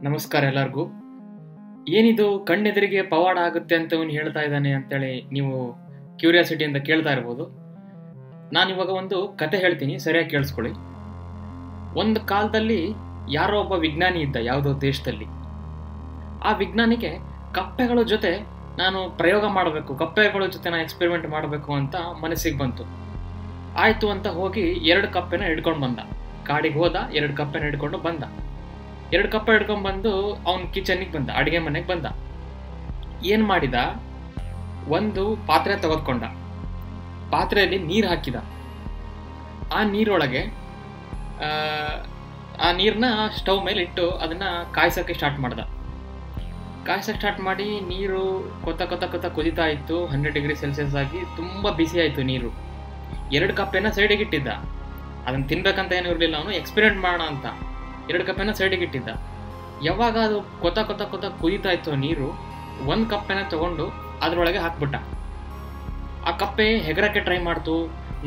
ನಮಸ್ಕಾರ ಎಲ್ಲರಿಗೂ. ಏನಿದು ಕಣ್ಣೆದುರಿಗೆ ಪವಾಡ ಆಗುತ್ತೆ ಅಂತ ಅವನು ಹೇಳ್ತಾ ಇದ್ದಾನೆ ಅಂತೇಳಿ ನೀವು ಕ್ಯೂರಿಯಾಸಿಟಿಯಿಂದ ಕೇಳ್ತಾ ಇರ್ಬೋದು. ನಾನಿವಾಗ ಒಂದು ಕತೆ ಹೇಳ್ತೀನಿ, ಸರಿಯಾಗಿ ಕೇಳಿಸ್ಕೊಳ್ಳಿ. ಒಂದು ಕಾಲದಲ್ಲಿ ಯಾರೋ ಒಬ್ಬ ವಿಜ್ಞಾನಿ ಇದ್ದ ಯಾವುದೋ ದೇಶದಲ್ಲಿ. ಆ ವಿಜ್ಞಾನಿಗೆ ಕಪ್ಪೆಗಳ ಜೊತೆ ನಾನು ಪ್ರಯೋಗ ಮಾಡಬೇಕು, ಕಪ್ಪೆಗಳ ಜೊತೆ ನಾನು ಎಕ್ಸ್ಪೆರಿಮೆಂಟ್ ಮಾಡಬೇಕು ಅಂತ ಮನಸ್ಸಿಗೆ ಬಂತು. ಆಯಿತು ಅಂತ ಹೋಗಿ 2 ಕಪ್ಪೆನ ಹಿಡ್ಕೊಂಡು ಬಂದ. ಕಾಡಿಗೆ ಹೋದ, 2 ಕಪ್ಪೆನ ಹಿಡ್ಕೊಂಡು ಬಂದ. 2 ಕಪ್ಪೆ ಹಿಡ್ಕೊಂಡು ಬಂದು ಅವನ ಕಿಚನ್ನಿಗೆ ಬಂದ, ಅಡುಗೆ ಮನೆಗೆ ಬಂದ. ಏನು ಮಾಡಿದ, ಒಂದು ಪಾತ್ರೆ ತೆಗೆದುಕೊಂಡ, ಪಾತ್ರೆಯಲ್ಲಿ ನೀರು ಹಾಕಿದ. ಆ ನೀರೊಳಗೆ ಆ ನೀರನ್ನ ಸ್ಟವ್ ಮೇಲೆ ಇಟ್ಟು ಅದನ್ನು ಕಾಯಿಸೋಕ್ಕೆ ಸ್ಟಾರ್ಟ್ ಮಾಡ್ದ. ಕಾಯಿಸೋಕ್ಕೆ ಸ್ಟಾರ್ಟ್ ಮಾಡಿ ನೀರು ಕೊತ್ತ ಕುದೀತಾ ಇತ್ತು. 100 ಡಿಗ್ರಿ ಸೆಲ್ಸಿಯಸ್ ಆಗಿ ತುಂಬ ಬಿಸಿ ಆಯಿತು ನೀರು. 2 ಕಪ್ಪೆನ ಸೈಡಿಗೆ ಇಟ್ಟಿದ್ದ. ಅದನ್ನು ತಿನ್ಬೇಕಂತ ಏನೂ ಇರಲಿಲ್ಲ, ಅವನು ಎಕ್ಸ್ಪೆರಿಮೆಂಟ್ ಮಾಡೋಣ ಅಂತ 2 ಕಪ್ಪೆನ ಸೈಡಿಗೆ ಇಟ್ಟಿದ್ದ. ಯಾವಾಗ ಅದು ಕೊತ್ತ ಕುದೀತಾ ಇತ್ತು ನೀರು, 1 ಕಪ್ಪೆನ ತಗೊಂಡು ಅದರೊಳಗೆ ಹಾಕ್ಬಿಟ್ಟ. ಆ ಕಪ್ಪೆ ಹೆಗರಕ್ಕೆ ಟ್ರೈ ಮಾಡ್ತು,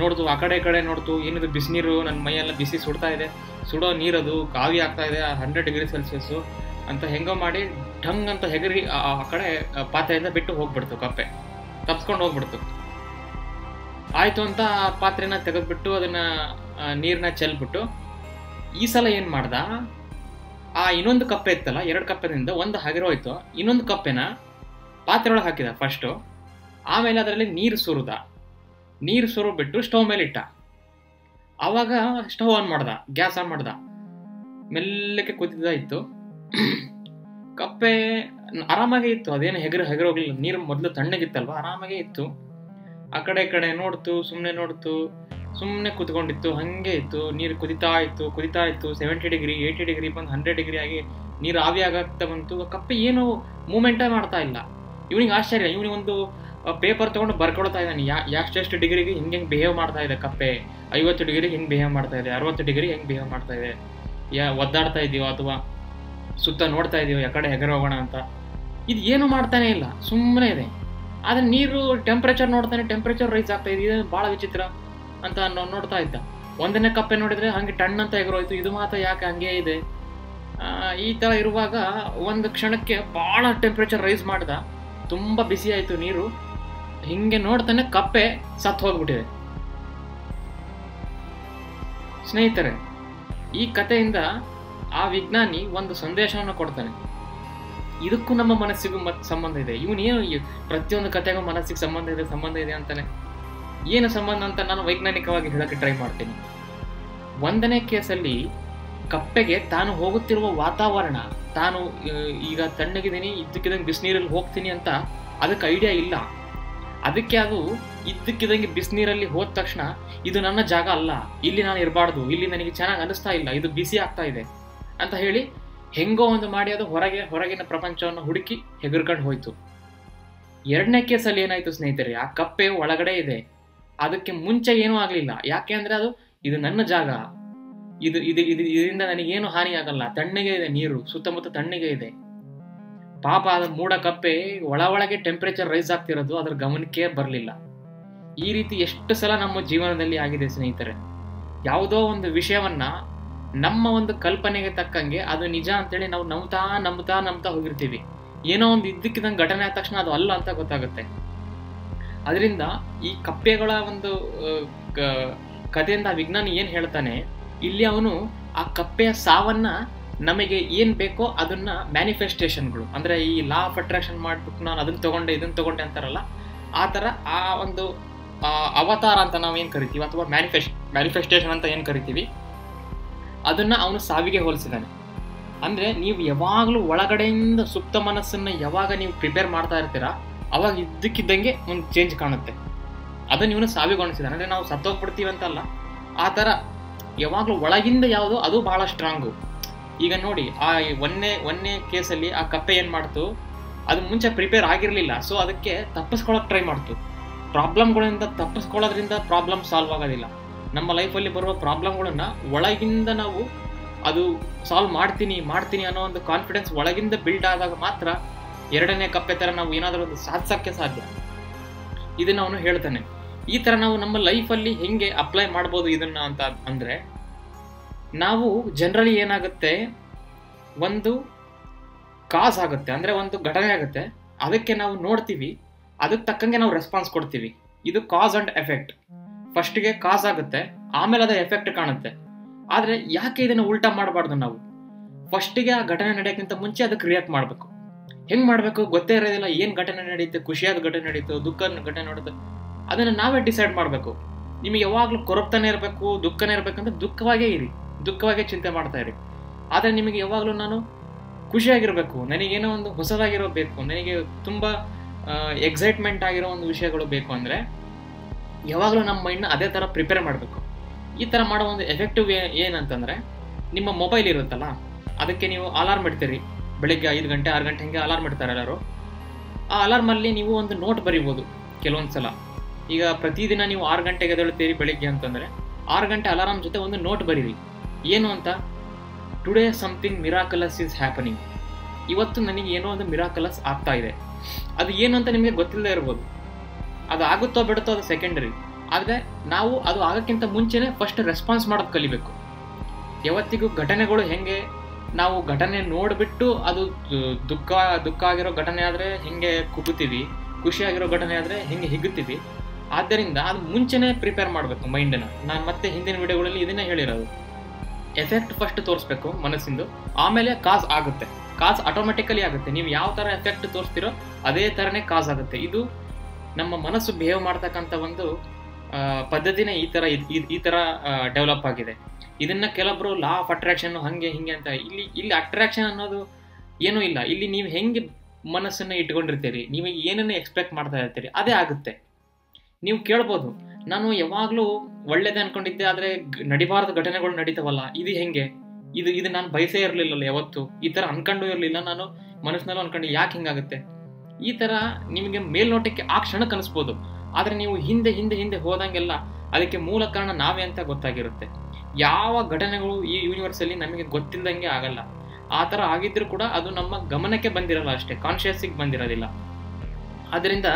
ನೋಡ್ತು, ಆ ಕಡೆ ಈ ಕಡೆ ನೋಡ್ತು, ಏನಿದು ಬಿಸಿನೀರು, ನನ್ನ ಮೈಯೆಲ್ಲ ಬಿಸಿ ಸುಡ್ತಾ ಇದೆ, ಸುಡೋ ನೀರದು ಕಾವಿ ಆಗ್ತಾ ಇದೆ 100 ಡಿಗ್ರಿ ಸೆಲ್ಸಿಯಸ್ಸು ಅಂತ ಹೆಂಗೋ ಮಾಡಿ ಢಂಗ್ ಅಂತ ಹೆಗರಿ ಆ ಕಡೆ ಪಾತ್ರೆಯಿಂದ ಬಿಟ್ಟು ಹೋಗ್ಬಿಡ್ತು. ಕಪ್ಪೆ ತಪ್ಸ್ಕೊಂಡು ಹೋಗ್ಬಿಡ್ತು. ಆಯಿತು ಅಂತ ಆ ಪಾತ್ರೆನ ತೆಗೆದ್ಬಿಟ್ಟು ಅದನ್ನು ನೀರನ್ನ ಚೆಲ್ಬಿಟ್ಟು ಈ ಸಲ ಏನು ಮಾಡ್ದ, ಆ ಇನ್ನೊಂದು ಕಪ್ಪೆ ಇತ್ತಲ್ಲ, 2 ಕಪ್ಪೆದಿಂದ ಒಂದು ಹಗಿರೋಯ್ತು, ಇನ್ನೊಂದು ಕಪ್ಪೆನ ಪಾತ್ರೆ ಒಳಗೆ ಹಾಕಿದ ಫಸ್ಟು. ಆಮೇಲೆ ಅದರಲ್ಲಿ ನೀರು ಸುರಿದ. ನೀರು ಸುರಿದ್ಬಿಟ್ಟು ಸ್ಟವ್ ಮೇಲೆ ಇಟ್ಟ. ಆವಾಗ ಸ್ಟವ್ ಆನ್ ಮಾಡ್ದ, ಗ್ಯಾಸ್ ಆನ್ ಮಾಡ್ದ. ಮೆಲ್ಲಕ್ಕೆ ಕುದಿದ ಇತ್ತು. ಕಪ್ಪೆ ಆರಾಮಾಗೇ ಇತ್ತು, ಅದೇನು ಹೆಗರೋಗ್ಲಿಲ್ಲ. ನೀರು ಮೊದಲು ತಣ್ಣಗಿತ್ತಲ್ವ, ಆರಾಮಾಗೇ ಇತ್ತು. ಆ ಕಡೆ ಈ ಕಡೆ ನೋಡ್ತು, ಸುಮ್ಮನೆ ಕೂತ್ಕೊಂಡಿತ್ತು, ಹಾಗೆ ಇತ್ತು. ನೀರು ಕುದಿತಾ ಇತ್ತು. 70 ಡಿಗ್ರಿ 80 ಡಿಗ್ರಿ ಬಂದು 100 ಡಿಗ್ರಿ ಆಗಿ ನೀರು ಆವಿ ಆಗಾಗ್ತಾ ಬಂತು. ಕಪ್ಪೆ ಏನು ಮೂಮೆಂಟೇ ಮಾಡ್ತಾ ಇಲ್ಲ. ಇವನಿಗೆ ಆಶ್ಚರ್ಯ. ಇವನಿಗೆ ಒಂದು ಪೇಪರ್ ತೊಗೊಂಡು ಬರ್ಕೊಳ್ತಾ ಇದ್ದಾನೆ, ಎಷ್ಟು ಡಿಗ್ರಿಗೆ ಹಿಂಗೆ ಬಿಹೇವ್ ಮಾಡ್ತಾ ಇದೆ ಕಪ್ಪೆ, 50 ಡಿಗ್ರಿಗೆ ಹೆಂಗೆ ಬಿಹೇವ್ ಮಾಡ್ತಾ ಇದೆ, 60 ಡಿಗ್ರಿ ಹೆಂಗೆ ಬಿಹೇವ್ ಮಾಡ್ತಾ ಇದೆ, ಒದ್ದಾಡ್ತಾ ಇದೆಯೋ ಅಥವಾ ಸುತ್ತ ನೋಡ್ತಾ ಇದೆಯೋ ಯಾಕಡೆ ಹೆಗರೋಗೋಣ ಅಂತ. ಇದು ಏನು ಮಾಡ್ತಾನೆ ಇಲ್ಲ, ಸುಮ್ಮನೆ ಇದೆ. ಆದರೆ ನೀರು ಟೆಂಪ್ರೇಚರ್ ನೋಡ್ತಾನೆ, ಟೆಂಪ್ರೇಚರ್ ರೈಸ್ ಆಗ್ತಾ ಇದೆ. ಇದು ಭಾಳ ವಿಚಿತ್ರ ಅಂತ ನೋಡ್ತಾ ಇದ್ದ. 1ನೇ ಕಪ್ಪೆ ನೋಡಿದರೆ ಹಾಗೆ ಟಣ್ ಅಂತ ಎಗರೋಯ್ತು, ಇದು ಮಾತ್ರ ಯಾಕೆ ಹಂಗೆ ಇದೆ. ಈ ಥರ ಇರುವಾಗ ಒಂದು ಕ್ಷಣಕ್ಕೆ ಭಾಳ ಟೆಂಪ್ರೇಚರ್ ರೈಸ್ ಮಾಡ್ದ, ತುಂಬ ಬಿಸಿ ಆಯಿತು ನೀರು. ಹಿಂಗೆ ನೋಡ್ತಾನೆ ಕಪ್ಪೆ ಸತ್ತು ಹೋಗ್ಬಿಟ್ಟಿದೆ. ಸ್ನೇಹಿತರೆ, ಈ ಕಥೆಯಿಂದ ಆ ವಿಜ್ಞಾನಿ ಒಂದು ಸಂದೇಶವನ್ನು ಕೊಡ್ತಾನೆ. ಇದಕ್ಕೂ ನಮ್ಮ ಮನಸ್ಸಿಗೂ ಸಂಬಂಧ ಇದೆ. ಇವನೇನು ಪ್ರತಿಯೊಂದು ಕಥೆಗೂ ಮನಸ್ಸಿಗೆ ಸಂಬಂಧ ಇದೆ ಅಂತಾನೆ. ಏನು ಸಂಬಂಧ ಅಂತ ನಾನು ವೈಜ್ಞಾನಿಕವಾಗಿ ಹೇಳೋಕ್ಕೆ ಟ್ರೈ ಮಾಡ್ತೀನಿ. 1ನೇ ಕೇಸಲ್ಲಿ ಕಪ್ಪೆಗೆ ತಾನು ಹೋಗುತ್ತಿರುವ ವಾತಾವರಣ, ತಾನು ಈಗ ತಣ್ಣಗಿದ್ದೀನಿ, ಇದ್ದಕ್ಕಿದ್ದಂಗೆ ಬಿಸಿನೀರಲ್ಲಿ ಹೋಗ್ತೀನಿ ಅಂತ ಅದಕ್ಕೆ ಐಡಿಯಾ ಇಲ್ಲ. ಅದಕ್ಕೆ ಅದು ಇದ್ದಕ್ಕಿದ್ದಂಗೆ ಬಿಸಿನೀರಲ್ಲಿ ಹೋದ ತಕ್ಷಣ ಇದು ನನ್ನ ಜಾಗ ಅಲ್ಲ, ಇಲ್ಲಿ ನಾನು ಇರಬಾರ್ದು, ಇಲ್ಲಿ ನನಗೆ ಚೆನ್ನಾಗಿ ಅನಿಸ್ತಾ ಇಲ್ಲ, ಇದು ಬಿಸಿ ಆಗ್ತಾ ಇದೆ ಅಂತ ಹೇಳಿ ಹೆಂಗೋ ಒಂದು ಮಾಡಿ ಅದು ಹೊರಗಿನ ಪ್ರಪಂಚವನ್ನು ಹುಡುಕಿ ಹೆಗರ್ಕೊಂಡು ಹೋಯ್ತು. 2ನೇ ಕೇಸಲ್ಲಿ ಏನಾಯ್ತು ಸ್ನೇಹಿತರೆ, ಆ ಕಪ್ಪೆ ಒಳಗಡೆ ಇದೆ. ಅದಕ್ಕೆ ಮುಂಚೆ ಏನೂ ಆಗಲಿಲ್ಲ. ಯಾಕೆ ಅಂದರೆ ಇದು ನನ್ನ ಜಾಗ, ಇದರಿಂದ ನನಗೇನು ಹಾನಿ ಆಗಲ್ಲ, ತಣ್ಣಗೆ ಇದೆ ನೀರು, ಸುತ್ತಮುತ್ತ ತಣ್ಣಗೆ ಇದೆ. ಪಾಪ ಅದು ಮೂಡ ಕಪ್ಪೆ ಒಳಗೆ ಟೆಂಪ್ರೇಚರ್ ರೈಸ್ ಆಗ್ತಿರೋದು ಅದರ ಗಮನಕ್ಕೆ ಬರಲಿಲ್ಲ. ಈ ರೀತಿ ಎಷ್ಟು ಸಲ ನಮ್ಮ ಜೀವನದಲ್ಲಿ ಆಗಿದೆ ಸ್ನೇಹಿತರೆ. ಯಾವುದೋ ಒಂದು ವಿಷಯವನ್ನ ನಮ್ಮ ಒಂದು ಕಲ್ಪನೆಗೆ ತಕ್ಕಂಗೆ ಅದು ನಿಜ ಅಂತೇಳಿ ನಾವು ನಂಬ್ತಾ ಹೋಗಿರ್ತೀವಿ. ಏನೋ ಒಂದು ಇದ್ದಕ್ಕಿದ್ದಂಗೆ ಘಟನೆ ಆದ ತಕ್ಷಣ ಅದು ಅಲ್ಲ ಅಂತ ಗೊತ್ತಾಗುತ್ತೆ. ಅದರಿಂದ ಈ ಕಪ್ಪೆಗಳ ಒಂದು ಕಥೆಯಿಂದ ವಿಜ್ಞಾನಿ ಏನು ಹೇಳ್ತಾನೆ, ಇಲ್ಲಿ ಅವನು ಆ ಕಪ್ಪೆಯ ಸಾವನ್ನ ನಮಗೆ ಏನು ಬೇಕೋ ಅದನ್ನ ಮ್ಯಾನಿಫೆಸ್ಟೇಷನ್ಗಳು, ಅಂದರೆ ಈ ಲಾ ಆಫ್ ಅಟ್ರಾಕ್ಷನ್ ಮಾಡಿಬಿಟ್ಟು ನಾನು ಇದನ್ನು ತಗೊಂಡೆ ಅಂತಾರಲ್ಲ, ಆ ಥರ ಆ ಒಂದು ಅವತಾರ ಅಂತ ನಾವು ಏನು ಕರಿತೀವಿ, ಅಥವಾ ಮ್ಯಾನಿಫೆಸ್ಟೇಷನ್ ಅಂತ ಏನು ಕರಿತೀವಿ, ಅದನ್ನು ಅವನು ಸಾವಿಗೆ ಹೋಲಿಸಿದ್ದಾನೆ. ಅಂದರೆ ನೀವು ಯಾವಾಗಲೂ ಒಳಗಡೆಯಿಂದ ಸುಪ್ತ ಮನಸ್ಸನ್ನು ಯಾವಾಗ ನೀವು ಪ್ರಿಪೇರ್ ಮಾಡ್ತಾ ಇರ್ತೀರಾ, ಅವಾಗ ಇದ್ದಕ್ಕಿದ್ದಂಗೆ ಒಂದು ಚೇಂಜ್ ಕಾಣುತ್ತೆ. ಅದನ್ನು ಇವನು ಸಾವಿಗೆ ಹೋಲಿಸಿದ್ದಾನೆ. ಅಂದರೆ ನಾವು ಸತ್ತೋಗ್ಬಿಡ್ತೀವಿ ಅಂತಲ್ಲ, ಆ ಥರ ಯಾವಾಗಲೂ ಒಳಗಿಂದ ಯಾವುದೋ ಅದು ಭಾಳ ಸ್ಟ್ರಾಂಗು. ಈಗ ನೋಡಿ, ಆ ಒಂದನೇ ಕೇಸಲ್ಲಿ ಆ ಕಪ್ಪೆ ಏನು ಮಾಡ್ತು, ಅದು ಮುಂಚೆ ಪ್ರಿಪೇರ್ ಆಗಿರಲಿಲ್ಲ. ಸೊ ಅದಕ್ಕೆ ತಪ್ಪಿಸ್ಕೊಳ್ಳೋಕೆ ಟ್ರೈ ಮಾಡ್ತು. ಪ್ರಾಬ್ಲಮ್ಗಳಿಂದ ತಪ್ಪಿಸ್ಕೊಳ್ಳೋದ್ರಿಂದ ಪ್ರಾಬ್ಲಮ್ ಸಾಲ್ವ್ ಆಗೋದಿಲ್ಲ. ನಮ್ಮ ಲೈಫಲ್ಲಿ ಬರುವ ಪ್ರಾಬ್ಲಮ್ಗಳನ್ನ ಒಳಗಿಂದ ನಾವು ಅದು ಸಾಲ್ವ್ ಮಾಡ್ತೀನಿ ಅನ್ನೋ ಒಂದು ಕಾನ್ಫಿಡೆನ್ಸ್ ಒಳಗಿಂದ ಬಿಲ್ಡ್ ಆದಾಗ ಮಾತ್ರ 2ನೇ ಕಪ್ಪೆ ಥರ ನಾವು ಏನಾದರೂ ಒಂದು ಸಾಧಿಸೋಕ್ಕೆ ಸಾಧ್ಯ. ಇದನ್ನು ಅವನು ಹೇಳ್ತಾನೆ. ಈ ಥರ ನಾವು ನಮ್ಮ ಲೈಫಲ್ಲಿ ಹೆಂಗೆ ಅಪ್ಲೈ ಮಾಡ್ಬೋದು ಇದನ್ನು ಅಂತ ಅಂದರೆ, ನಾವು ಜನರಲಿ ಏನಾಗುತ್ತೆ, ಒಂದು ಕಾಸ್ ಆಗುತ್ತೆ, ಅಂದರೆ ಒಂದು ಘಟನೆ ಆಗುತ್ತೆ, ಅದಕ್ಕೆ ನಾವು ನೋಡ್ತೀವಿ, ಅದಕ್ಕೆ ತಕ್ಕಂಗೆ ನಾವು ರೆಸ್ಪಾನ್ಸ್ ಕೊಡ್ತೀವಿ. ಇದು ಕಾಸ್ ಅಂಡ್ ಎಫೆಕ್ಟ್. ಫಸ್ಟ್ಗೆ ಕಾಸ್ ಆಗುತ್ತೆ, ಆಮೇಲೆ ಅದರ ಎಫೆಕ್ಟ್ ಕಾಣುತ್ತೆ. ಆದರೆ ಯಾಕೆ ಇದನ್ನು ಉಲ್ಟಾ ಮಾಡಬಾರ್ದು? ನಾವು ಫಸ್ಟಿಗೆ ಆ ಘಟನೆ ನಡೆಯೋಕ್ಕಿಂತ ಮುಂಚೆ ಅದಕ್ಕೆ ರಿಯಾಕ್ಟ್ ಮಾಡಬೇಕು. ಹೆಂಗೆ ಮಾಡಬೇಕು ಗೊತ್ತೇ ಇರೋದಿಲ್ಲ. ಏನು ಘಟನೆ ನಡೀತೆ, ಖುಷಿಯಾದ ಘಟನೆ ನಡೀತು, ದುಃಖದ ಘಟನೆ ನೋಡುತ್ತೆ, ಅದನ್ನು ನಾವೇ ಡಿಸೈಡ್ ಮಾಡಬೇಕು. ನಿಮಗೆ ಯಾವಾಗಲೂ ಕೊರಗ್ತಾನೆ ಇರಬೇಕು, ದುಃಖನೇ ಇರಬೇಕಂದ್ರೆ ದುಃಖವಾಗೇ ಇರಿ, ದುಃಖವಾಗೇ ಚಿಂತೆ ಮಾಡ್ತಾ ಇರಿ. ಆದರೆ ನಿಮಗೆ ಯಾವಾಗಲೂ ನಾನು ಖುಷಿಯಾಗಿರಬೇಕು, ನನಗೇನೋ ಒಂದು ಹೊಸದಾಗಿರೋ ಬೇಕು, ನನಗೆ ತುಂಬ ಎಕ್ಸೈಟ್ಮೆಂಟ್ ಆಗಿರೋ ಒಂದು ವಿಷಯಗಳು ಬೇಕು ಅಂದರೆ ಯಾವಾಗಲೂ ನಮ್ಮ ಮೈಂಡ್ನ ಅದೇ ಥರ ಪ್ರಿಪೇರ್ ಮಾಡಬೇಕು. ಈ ಥರ ಮಾಡೋ ಒಂದು ಎಫೆಕ್ಟಿವ್ ಏನಂತಂದರೆ, ನಿಮ್ಮ ಮೊಬೈಲ್ ಇರುತ್ತಲ್ಲ, ಅದಕ್ಕೆ ನೀವು ಅಲಾರ್ಮ್ ಇಡ್ತೀರಿ. ಬೆಳಗ್ಗೆ 5 ಗಂಟೆ 6 ಗಂಟೆ ಹಂಗೆ ಅಲಾರ್ಮ್ ಇಡ್ತಾರೆ ಎಲ್ಲರೂ. ಆ ಅಲಾರ್ಮಲ್ಲಿ ನೀವು ಒಂದು ನೋಟ್ ಬರಿಬೋದು ಕೆಲವೊಂದು ಸಲ. ಈಗ ಪ್ರತಿದಿನ ನೀವು 6 ಗಂಟೆಗೆ ಎದ್ದೇಳ್ತೀರಿ ಬೆಳಿಗ್ಗೆ ಅಂತಂದರೆ 6 ಗಂಟೆ ಅಲಾರಾಮ್ ಜೊತೆ ಒಂದು ನೋಟ್ ಬರೀರಿ. ಏನು ಅಂತ, ಟುಡೇ ಸಮಥಿಂಗ್ ಮಿರಾಕಲಸ್ ಈಸ್ ಹ್ಯಾಪನಿಂಗ್. ಇವತ್ತು ನನಗೆ ಏನೋ ಒಂದು ಮಿರಾಕಲಸ್ ಆಗ್ತಾ ಇದೆ. ಅದು ಏನು ಅಂತ ನಿಮಗೆ ಗೊತ್ತಿಲ್ಲದೆ ಇರ್ಬೋದು, ಅದು ಆಗುತ್ತೋ ಬಿಡುತ್ತೋ ಅದು ಸೆಕೆಂಡರಿ. ಆದರೆ ನಾವು ಅದು ಆಗೋಕ್ಕಿಂತ ಮುಂಚೆನೇ ಫಸ್ಟ್ ರೆಸ್ಪಾನ್ಸ್ ಮಾಡೋದು ಕಲಿಬೇಕು. ಯಾವತ್ತಿಗೂ ಘಟನೆಗಳು ಹೆಂಗೆ, ನಾವು ಘಟನೆ ನೋಡಿಬಿಟ್ಟು ಅದು ದುಃಖ ಆಗಿರೋ ಘಟನೆ ಆದರೆ ಹೆಂಗೆ ಕುಗ್ಗುತ್ತೀವಿ, ಖುಷಿಯಾಗಿರೋ ಘಟನೆ ಆದರೆ ಹೆಂಗೆ ಹಿಗ್ಗುತ್ತೀವಿ. ಆದ್ದರಿಂದ ಅದು ಮುಂಚೆನೇ ಪ್ರಿಪೇರ್ ಮಾಡಬೇಕು ಮೈಂಡನ್ನು. ನಾನು ಮತ್ತೆ ಹಿಂದಿನ ವಿಡಿಯೋಗಳಲ್ಲಿ ಇದನ್ನೇ ಹೇಳಿರೋದು. ಎಫೆಕ್ಟ್ ಫಸ್ಟ್ ತೋರಿಸ್ಬೇಕು ಮನಸ್ಸಿಂದು, ಆಮೇಲೆ ಕಾಸ್ ಆಗುತ್ತೆ. ಕಾಸ್ ಆಟೋಮೆಟಿಕಲಿ ಆಗುತ್ತೆ. ನೀವು ಯಾವ ಥರ ಎಫೆಕ್ಟ್ ತೋರಿಸ್ತೀರೋ ಅದೇ ಥರನೇ ಕಾಸ್ ಆಗುತ್ತೆ. ಇದು ನಮ್ಮ ಮನಸ್ಸು ಬಿಹೇವ್ ಮಾಡ್ತಕ್ಕಂಥ ಒಂದು ಪದ್ಧತಿನೇ ಈ ಥರ ಡೆವಲಪ್ ಆಗಿದೆ. ಇದನ್ನು ಕೆಲವೊಬ್ಬರು ಲಾ ಆಫ್ ಅಟ್ರಾಕ್ಷನ್ ಹಾಗೆ ಹಿಂಗೆ ಅಂತ, ಇಲ್ಲಿ ಅಟ್ರಾಕ್ಷನ್ ಅನ್ನೋದು ಏನೂ ಇಲ್ಲ. ಇಲ್ಲಿ ನೀವು ಹೆಂಗೆ ಮನಸ್ಸನ್ನು ಇಟ್ಕೊಂಡಿರ್ತೀರಿ, ನೀವು ಏನನ್ನು ಎಕ್ಸ್ಪೆಕ್ಟ್ ಮಾಡ್ತಾ ಇರ್ತೀರಿ ಅದೇ ಆಗುತ್ತೆ. ನೀವು ಕೇಳ್ಬೋದು, ನಾನು ಯಾವಾಗಲೂ ಒಳ್ಳೇದೇ ಅನ್ಕೊಂಡಿದ್ದೆ, ಆದರೆ ನಡಿಬಾರದ ಘಟನೆಗಳು ನಡೀತಾವಲ್ಲ, ಇದು ಹೆಂಗೆ, ಇದು ನಾನು ಬಯಸೇ ಇರಲಿಲ್ಲಲ್ಲ, ಯಾವತ್ತು ಈ ಥರ ಅನ್ಕೊಂಡು ಇರಲಿಲ್ಲ, ನಾನು ಮನಸ್ಸಿನಲ್ಲೂ ಅನ್ಕೊಂಡು ಯಾಕೆ ಹಿಂಗಾಗುತ್ತೆ. ಈ ಥರ ನಿಮಗೆ ಮೇಲ್ನೋಟಕ್ಕೆ ಆ ಕ್ಷಣಕ್ಕೆ ಅನಿಸ್ಬೋದು. ಆದರೆ ನೀವು ಹಿಂದೆ ಹೋದಂಗೆಲ್ಲ ಅದಕ್ಕೆ ಮೂಲ ಕಾರಣ ನಾವೇ ಅಂತ ಗೊತ್ತಾಗಿರುತ್ತೆ. ಯಾವ ಘಟನೆಗಳು ಈ ಯೂನಿವರ್ಸಲ್ಲಿ ನಮಗೆ ಗೊತ್ತಿಲ್ಲದಂಗೆ ಆಗಲ್ಲ. ಆ ಥರ ಆಗಿದ್ರೂ ಕೂಡ ಅದು ನಮ್ಮ ಗಮನಕ್ಕೆ ಬಂದಿರಲ್ಲ ಅಷ್ಟೇ, ಕಾನ್ಷಿಯಸ್ಸಿಗೆ ಬಂದಿರೋದಿಲ್ಲ. ಆದ್ದರಿಂದ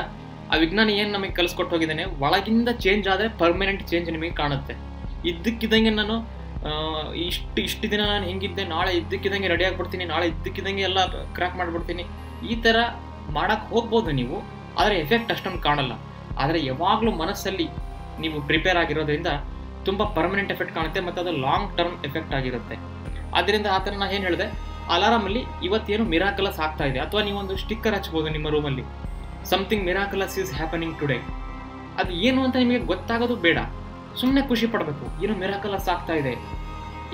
ಆ ವಿಜ್ಞಾನಿ ಏನು ನಮಗೆ ಕಲಿಸ್ಕೊಟ್ಟು ಹೋಗಿದ್ದಾನೆ, ಒಳಗಿಂದ ಚೇಂಜ್ ಆದರೆ ಪರ್ಮನೆಂಟ್ ಚೇಂಜ್ ನಿಮಗೆ ಕಾಣುತ್ತೆ. ಇದ್ದಕ್ಕಿದ್ದಂಗೆ ನಾನು ಇಷ್ಟು ದಿನ ನಾನು ಹೆಂಗಿದ್ದೆ, ನಾಳೆ ಇದ್ದಕ್ಕಿದ್ದಂಗೆ ರೆಡಿ ಆಗಿಬಿಡ್ತೀನಿ, ನಾಳೆ ಇದ್ದಕ್ಕಿದ್ದಂಗೆ ಎಲ್ಲ ಕ್ರ್ಯಾಕ್ ಮಾಡಿಬಿಡ್ತೀನಿ. ಈ ಥರ ಮಾಡೋಕ್ಕೆ ಹೋಗ್ಬೋದು ನೀವು, ಆದರೆ ಎಫೆಕ್ಟ್ ಅಷ್ಟೊಂದು ಕಾಣಲ್ಲ. ಆದರೆ ಯಾವಾಗಲೂ ಮನಸ್ಸಲ್ಲಿ ನೀವು ಪ್ರಿಪೇರ್ ಆಗಿರೋದ್ರಿಂದ ತುಂಬ ಪರ್ಮನೆಂಟ್ ಎಫೆಕ್ಟ್ ಕಾಣುತ್ತೆ, ಮತ್ತು ಅದು ಲಾಂಗ್ ಟರ್ಮ್ ಎಫೆಕ್ಟ್ ಆಗಿರುತ್ತೆ. ಆದ್ದರಿಂದ ಆ ಥರ ನಾನು ಏನು ಹೇಳಿದೆ, ಅಲಾರಾಮಲ್ಲಿ ಇವತ್ತೇನು ಮಿರಾಕಲಸ್ ಆಗ್ತಾ ಇದೆ, ಅಥವಾ ನೀವೊಂದು ಸ್ಟಿಕ್ಕರ್ ಹಚ್ಬೋದು ನಿಮ್ಮ ರೂಮಲ್ಲಿ, ಸಮಥಿಂಗ್ ಮಿರಾಕಲಸ್ ಈಸ್ ಹ್ಯಾಪನಿಂಗ್ ಟುಡೇ. ಅದು ಏನು ಅಂತ ನಿಮಗೆ ಗೊತ್ತಾಗೋದು ಬೇಡ, ಸುಮ್ಮನೆ ಖುಷಿ ಪಡಬೇಕು. ಏನು ಮಿರಾಕಲಸ್ ಆಗ್ತಾ ಇದೆ,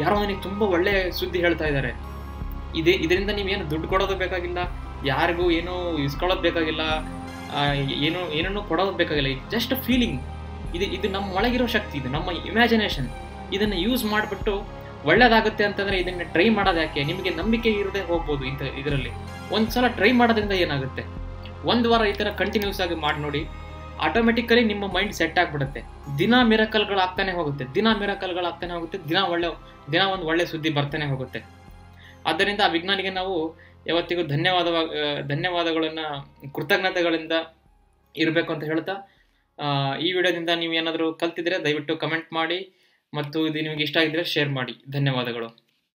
ಯಾರೋ ನನಗೆ ತುಂಬ ಒಳ್ಳೆ ಸುದ್ದಿ ಹೇಳ್ತಾ ಇದ್ದಾರೆ. ಇದರಿಂದ ನೀವೇನು ದುಡ್ಡು ಕೊಡೋದು ಬೇಕಾಗಿಲ್ಲ, ಯಾರಿಗೂ ಏನೂ ಇಸ್ಕೊಳ್ಳೋದು ಬೇಕಾಗಿಲ್ಲ, ಏನನ್ನೂ ಕೊಡೋದು ಬೇಕಾಗಿಲ್ಲ. Just feeling. ಇದು ನಮ್ಮ ಒಳಗಿರೋ ಶಕ್ತಿ, ಇದು ನಮ್ಮ ಇಮ್ಯಾಜಿನೇಷನ್. ಇದನ್ನು ಯೂಸ್ ಮಾಡಿಬಿಟ್ಟು ಒಳ್ಳೇದಾಗುತ್ತೆ ಅಂತಂದರೆ ಇದನ್ನು ಟ್ರೈ ಮಾಡೋದು ಯಾಕೆ? ನಿಮಗೆ ನಂಬಿಕೆ ಇರದೆ ಹೋಗ್ಬೋದು ಇದರಲ್ಲಿ. ಒಂದು ಸಲ ಟ್ರೈ ಮಾಡೋದ್ರಿಂದ ಏನಾಗುತ್ತೆ, 1 ವಾರ ಈ ಥರ ಕಂಟಿನ್ಯೂಸ್ ಆಗಿ ಮಾಡಿ ನೋಡಿ, ಆಟೋಮೆಟಿಕಲಿ ನಿಮ್ಮ ಮೈಂಡ್ ಸೆಟ್ ಆಗಿಬಿಡುತ್ತೆ. ದಿನ ಮಿರಾಕಲ್ಗಳಾಗ್ತಾನೆ ಹೋಗುತ್ತೆ, ದಿನ ಒಂದು ಒಳ್ಳೆ ಸುದ್ದಿ ಬರ್ತಾನೆ ಹೋಗುತ್ತೆ. ಆದ್ದರಿಂದ ಆ ವಿಜ್ಞಾನಿಗೆ ನಾವು ಯಾವತ್ತಿಗೂ ಧನ್ಯವಾದಗಳನ್ನು, ಕೃತಜ್ಞತೆಗಳಿಂದ ಇರಬೇಕು ಅಂತ ಹೇಳ್ತಾ, ಈ ವಿಡಿಯೋದಿಂದ ನೀವು ಏನಾದರೂ ಕಲ್ತಿದ್ರೆ ದಯವಿಟ್ಟು ಕಮೆಂಟ್ ಮಾಡಿ, ಮತ್ತು ಇದು ನಿಮಗೆ ಇಷ್ಟ ಆಗಿದ್ರೆ ಶೇರ್ ಮಾಡಿ. ಧನ್ಯವಾದಗಳು.